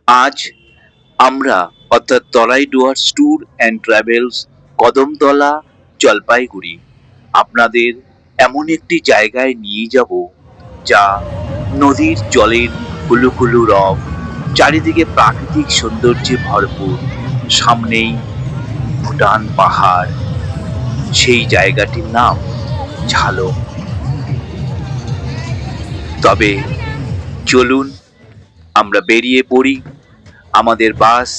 আজ আমরা অর্থাৎ Terai Dooars tour and travels Kadamtala Jalpaiguri আপনাদের এমন একটি জায়গায় নিয়ে যাব যা নদীর জলের কুলুকুলু রব, চারিদিকে প্রাকৃতিক সৌন্দর্যে ভরপুর, সামনেই ভুটান পাহাড়। সেই জায়গাটির নাম ঝালং। তবে চলুন আমরা বেরিয়ে পড়ি। আমাদের বাস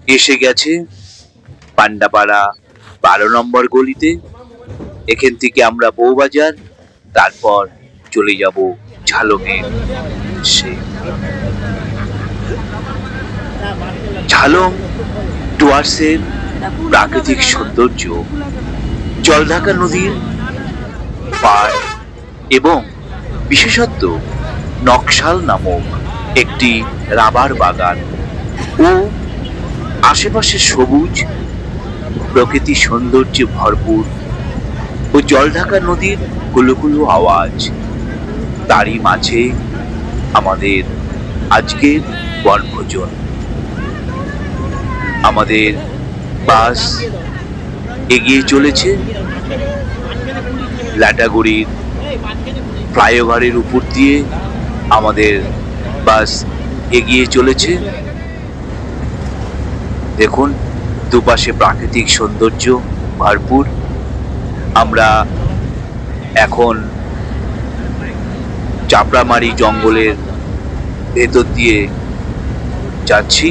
এসে গেছে পান্ডাপাড়া 12 নম্বর গলিতে। এখান থেকে আমরা বউবাজার, তারপর চলে যাব ঝালংয়ের উদ্দেশ্যে। ঝালং ডুয়ার্সের প্রাকৃতিক সৌন্দর্য, জলঢাকা নদীর পাড় এবং বিশেষত্ব নকশাল নামক একটি রাবার বাগান ও আশেপাশে সবুজ প্রকৃতি সৌন্দর্যে ভরপুর ও জলঢাকা নদীর কুলুকুলু আওয়াজ। তারই মাঝে আমাদের আজকের বনভোজন। আমাদের বাস এগিয়ে চলেছে লাটাগুড়ির ফ্লাইওভারের উপর দিয়ে। আমাদের বাস এগিয়ে চলেছে। দেখুন দুপাশে প্রাকৃতিক সৌন্দর্য ভরপুর। আমরা এখন চাপড়ামারি জঙ্গলের ভেতর দিয়ে যাচ্ছি।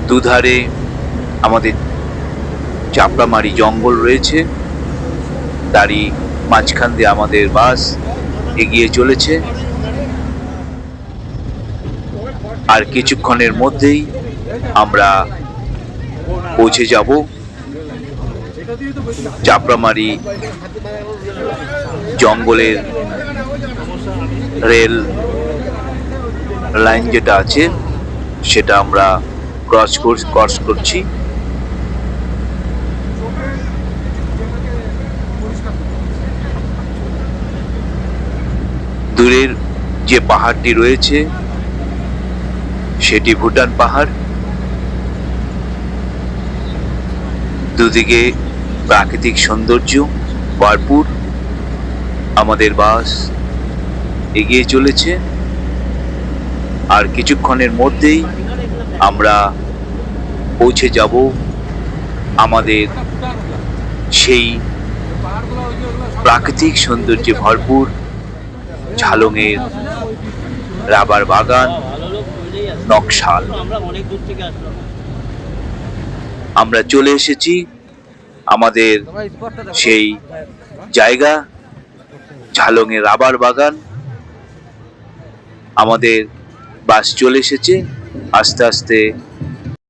দুধারে আমাদের চাপড়ামারি জঙ্গল রয়েছে, তারই মাঝখান দিয়ে আমাদের বাস এগিয়ে চলেছে। আর কিছুক্ষণের মধ্যেই আমরা পৌঁছে যাব চাপড়ামারি জঙ্গলের রেল লাইন যেটা আছে সেটা আমরা ক্রস করছি। দূরের যে পাহাড়টি রয়েছে সেটি ভুটান পাহাড়। দুদিকে প্রাকৃতিক সৌন্দর্য ভরপুর। আমাদের বাস এগিয়ে চলেছে। আর কিছুক্ষণের মধ্যেই আমরা পৌঁছে যাব আমাদের সেই প্রাকৃতিক সৌন্দর্যে ভরপুর ঝালংয়ের রাবার বাগান নকশাল। আমরা চলে এসেছি আমাদের সেই জায়গা, ঝালংয়ের রাবার বাগান। আমাদের বাস চলে এসেছে। আস্তে আস্তে